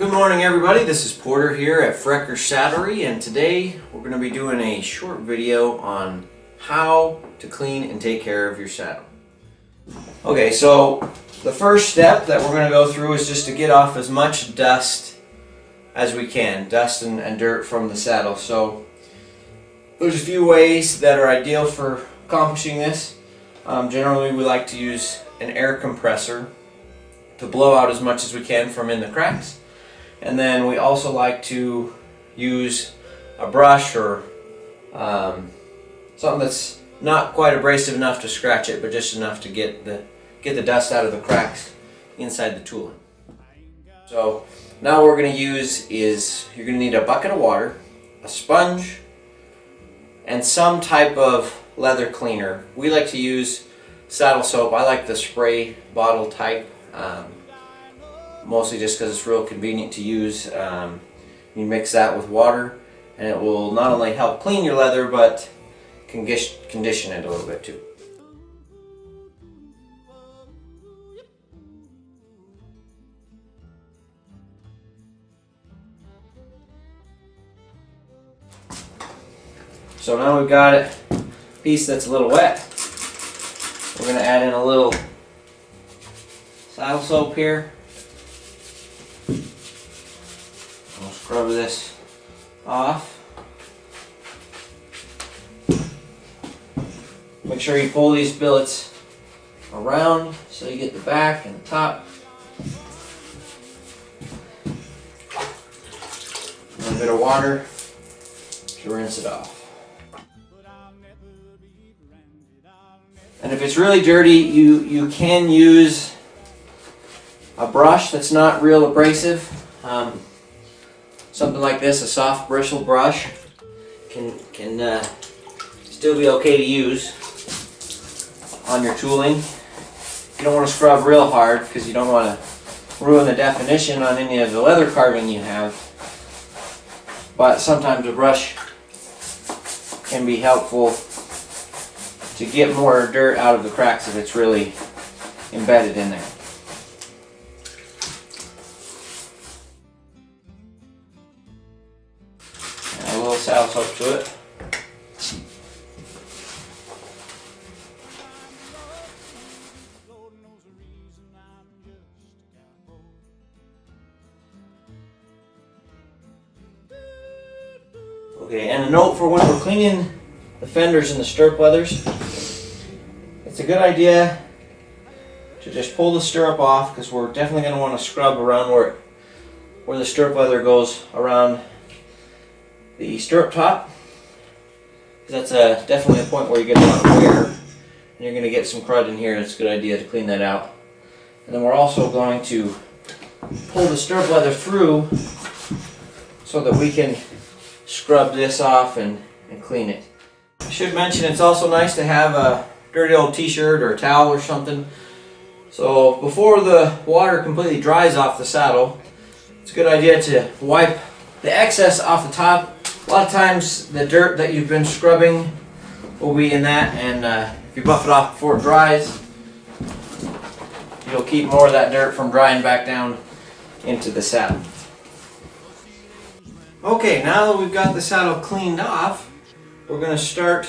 Good morning everybody, this is Porter here at Freckerssaddlery, and today we're going to be doing a short video on how to clean and take care of your saddle. Okay, so the first step that we're going to go through is just to get off as much dust as we can, dust and dirt from the saddle. So there's a few ways that are ideal for accomplishing this. Generally we like to use an air compressor to blow out as much as we can from in the cracks. And then we also like to use a brush or something that's not quite abrasive enough to scratch it, but just enough to get the dust out of the cracks inside the tooling. So now what we're going to use is you're going to need a bucket of water, a sponge, and some type of leather cleaner. We like to use saddle soap. I like the spray bottle type. Mostly just because it's real convenient to use. You mix that with water and it will not only help clean your leather but condition it a little bit too. So now we've got a piece that's a little wet. We're going to add in a little saddle soap here. We'll scrub this off. Make sure you pull these billets around so you get the back and the top. A little bit of water to rinse it off. And if it's really dirty, you can use a brush that's not real abrasive. Something like this, a soft bristle brush, can still be okay to use on your tooling. You don't want to scrub real hard because you don't want to ruin the definition on any of the leather carving you have. But sometimes a brush can be helpful to get more dirt out of the cracks if it's really embedded in there. A little saddle soap to it. Okay, and a note for when we're cleaning the fenders and the stirrup leathers, it's a good idea to just pull the stirrup off because we're definitely going to want to scrub around where the stirrup leather goes around the stirrup top. That's definitely a point where you get a lot of wear and you're going to get some crud in here. It's a good idea to clean that out. And then we're also going to pull the stirrup leather through so that we can scrub this off and clean it. I should mention it's also nice to have a dirty old t-shirt or a towel or something. So before the water completely dries off the saddle, it's a good idea to wipe the excess off the top. A lot of times the dirt that you've been scrubbing will be in that, and if you buff it off before it dries, you'll keep more of that dirt from drying back down into the saddle. Okay, now that we've got the saddle cleaned off, we're going to start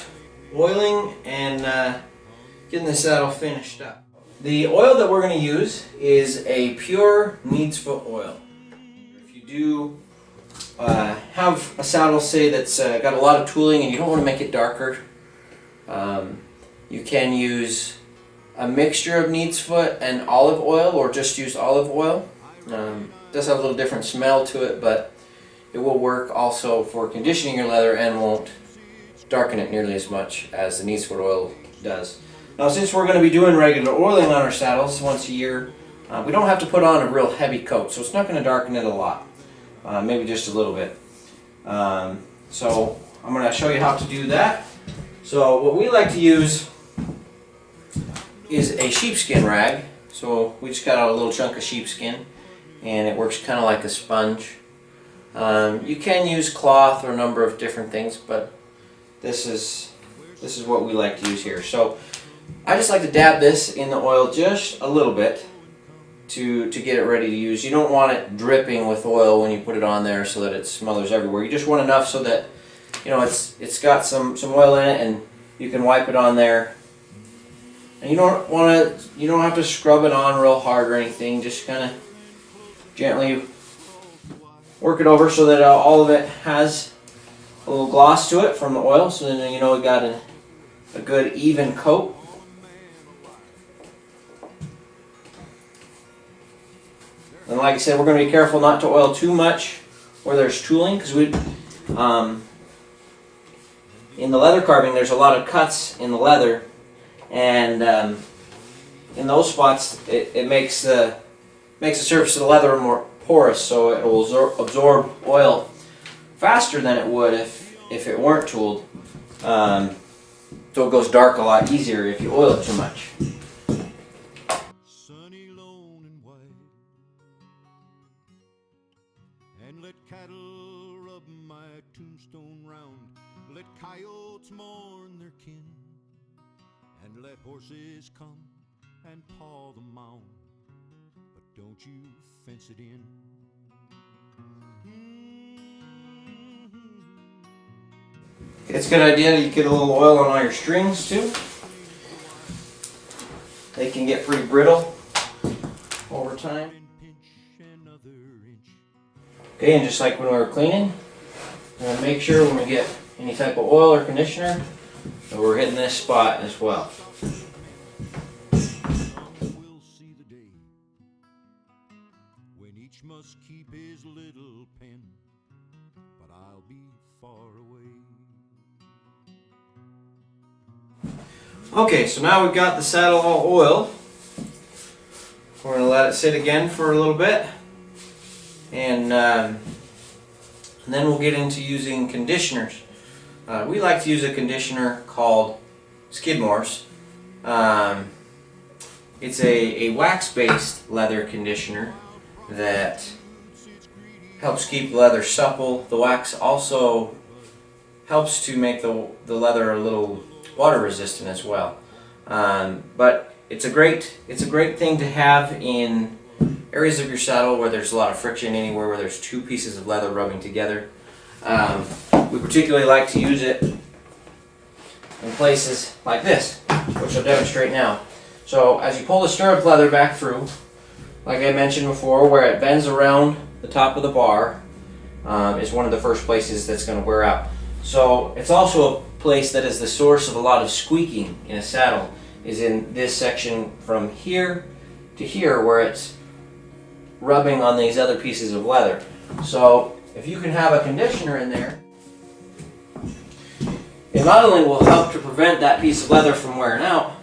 oiling and getting the saddle finished up. The oil that we're going to use is a pure neat's foot oil. If you do have a saddle, say, that's got a lot of tooling and you don't want to make it darker, you can use a mixture of neat's foot and olive oil, or just use olive oil. It does have a little different smell to it, but it will work also for conditioning your leather and won't darken it nearly as much as the neat's foot oil does. Now, since we're going to be doing regular oiling on our saddles once a year, we don't have to put on a real heavy coat, so it's not going to darken it a lot. Maybe just a little bit. So I'm going to show you how to do that. So what we like to use is a sheepskin rag. So we just got out a little chunk of sheepskin, and it works kind of like a sponge. You can use cloth or a number of different things, but this is what we like to use here. So I just like to dab this in the oil just a little bit to get it ready to use. You don't want it dripping with oil when you put it on there so that it smothers everywhere. You just want enough so that, you know, it's got some oil in it, and you can wipe it on there. And you don't have to scrub it on real hard or anything. Just kind of gently work it over so that all of it has a little gloss to it from the oil, so then you know we got a good even coat. And like I said, we're going to be careful not to oil too much where there's tooling, because in the leather carving there's a lot of cuts in the leather, and in those spots it makes the surface of the leather more porous, so it will absorb oil faster than it would if it weren't tooled. So it goes dark a lot easier if you oil it too much. Sunny, lone and white, and let cattle rub my tombstone round. Let coyotes mourn their kin, and let horses come and paw the mound. But don't you fence it in. It's a good idea to get a little oil on all your strings too. They can get pretty brittle over time. Okay, and just like when we were cleaning, we're going to make sure when we get any type of oil or conditioner that we're hitting this spot as well. When each must keep his little pen, but I'll be far away. Okay, so now we've got the saddle all oiled. We're going to let it sit again for a little bit, and then we'll get into using conditioners. We like to use a conditioner called Skidmore's. It's a wax-based leather conditioner that helps keep the leather supple. The wax also helps to make the leather a little water resistant as well. But it's a great thing to have in areas of your saddle where there's a lot of friction, anywhere where there's two pieces of leather rubbing together. We particularly like to use it in places like this, which I'll demonstrate now. So as you pull the stirrup leather back through, like I mentioned before, where it bends around the top of the bar is one of the first places that's going to wear out. So it's also a place that is the source of a lot of squeaking in a saddle, is in this section from here to here, where it's rubbing on these other pieces of leather. So if you can have a conditioner in there, it not only will help to prevent that piece of leather from wearing out,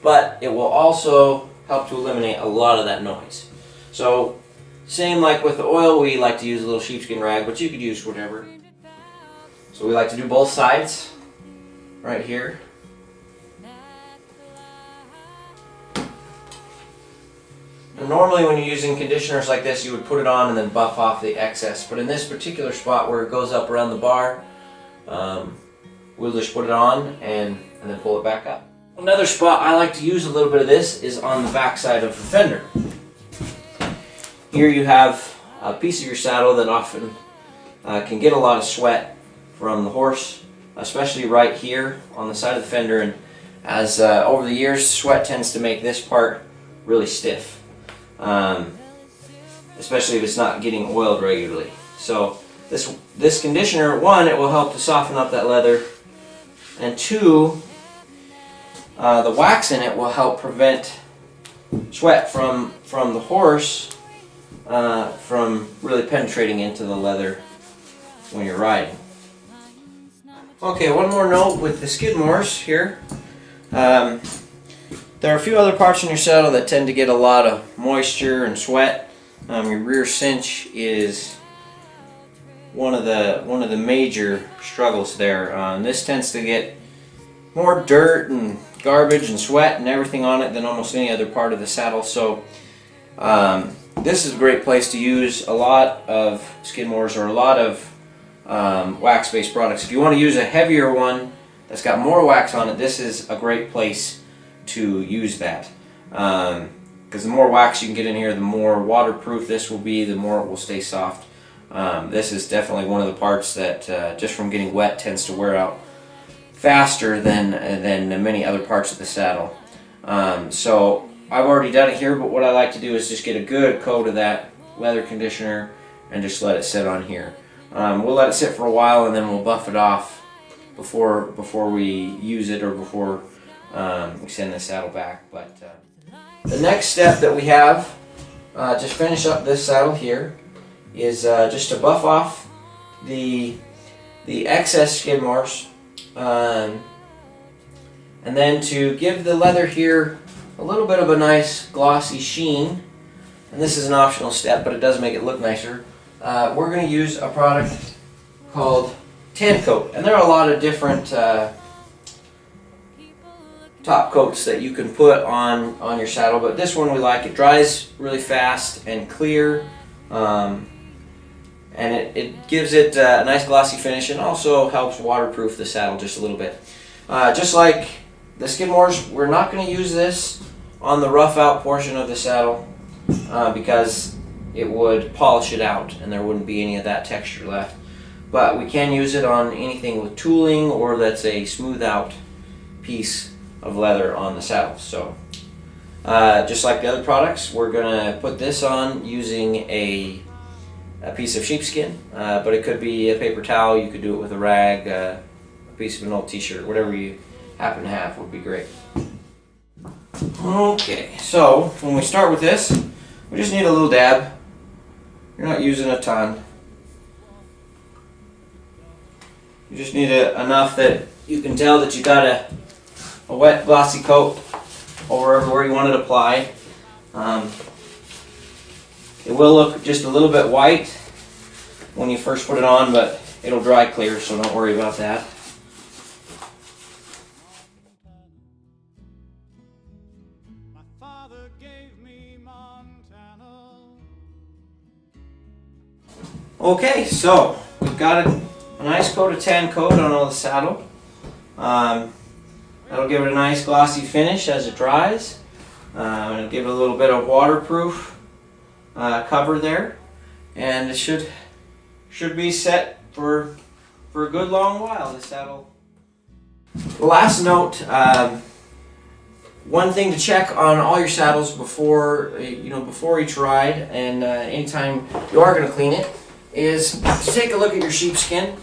but it will also help to eliminate a lot of that noise. So same like with the oil, we like to use a little sheepskin rag, but you could use whatever. So we like to do both sides right here. And normally when you're using conditioners like this, you would put it on and then buff off the excess. But in this particular spot where it goes up around the bar, we'll just put it on and then pull it back up. Another spot I like to use a little bit of this is on the back side of the fender. Here you have a piece of your saddle that often can get a lot of sweat from the horse, especially right here on the side of the fender, and as over the years, sweat tends to make this part really stiff, especially if it's not getting oiled regularly. So this conditioner, one, it will help to soften up that leather, and two, the wax in it will help prevent sweat from the horse from really penetrating into the leather when you're riding. Okay, one more note with the Skidmores here. There are a few other parts in your saddle that tend to get a lot of moisture and sweat. Your rear cinch is one of the major struggles there. This tends to get more dirt and garbage and sweat and everything on it than almost any other part of the saddle. So this is a great place to use a lot of Skidmores or a lot of wax-based products. If you want to use a heavier one that's got more wax on it, this is a great place to use that. because the more wax you can get in here, the more waterproof this will be, the more it will stay soft. This is definitely one of the parts that just from getting wet tends to wear out faster than many other parts of the saddle. So I've already done it here, but what I like to do is just get a good coat of that leather conditioner and just let it sit on here. We'll let it sit for a while and then we'll buff it off before we use it or before we send the saddle back. But the next step that we have to finish up this saddle here is just to buff off the excess skid marks, and then to give the leather here a little bit of a nice glossy sheen. And this is an optional step, but it does make it look nicer. We're going to use a product called Tan Coat, and there are a lot of different top coats that you can put on your saddle, but this one we like. It dries really fast and clear, and it gives it a nice glossy finish, and also helps waterproof the saddle just a little bit. Just like the Skidmores, we're not going to use this on the rough out portion of the saddle because it would polish it out and there wouldn't be any of that texture left. But we can use it on anything with tooling or that's a smooth out piece of leather on the saddle. So just like the other products, we're going to put this on using a piece of sheepskin, but it could be a paper towel. You could do it with a rag, a piece of an old t-shirt, whatever you happen to have would be great. Okay, so when we start with this, we just need a little dab. You're not using a ton. You just need enough that you can tell that you got a wet glossy coat over everywhere you want it applied. It will look just a little bit white when you first put it on, but it'll dry clear, so don't worry about that. Okay, so we've got a nice coat of Tan Coat on all the saddle. That'll give it a nice glossy finish as it dries. And it'll give it a little bit of waterproof cover there, and it should be set for a good long while. This saddle. Last note: one thing to check on all your saddles before each ride, and anytime you are going to clean it, is to take a look at your sheepskin.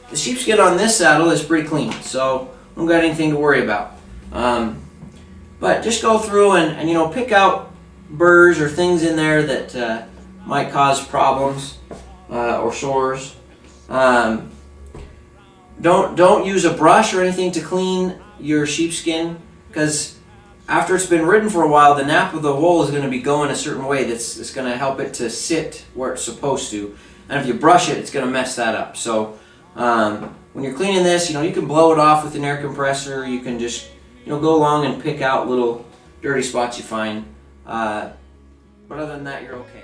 The sheepskin on this saddle is pretty clean, so I don't got anything to worry about. But just go through and pick out burrs or things in there that might cause problems or sores. Don't use a brush or anything to clean your sheepskin, because after it's been ridden for a while, the nap of the wool is going to be going a certain way that's going to help it to sit where it's supposed to. And if you brush it, it's going to mess that up. So when you're cleaning this, you can blow it off with an air compressor. You can just go along and pick out little dirty spots you find. But other than that, you're okay.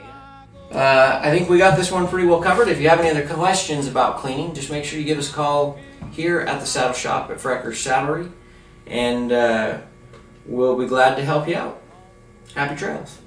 I think we got this one pretty well covered. If you have any other questions about cleaning, just make sure you give us a call here at the saddle shop at Freckerssaddlery, and we'll be glad to help you out. Happy trails.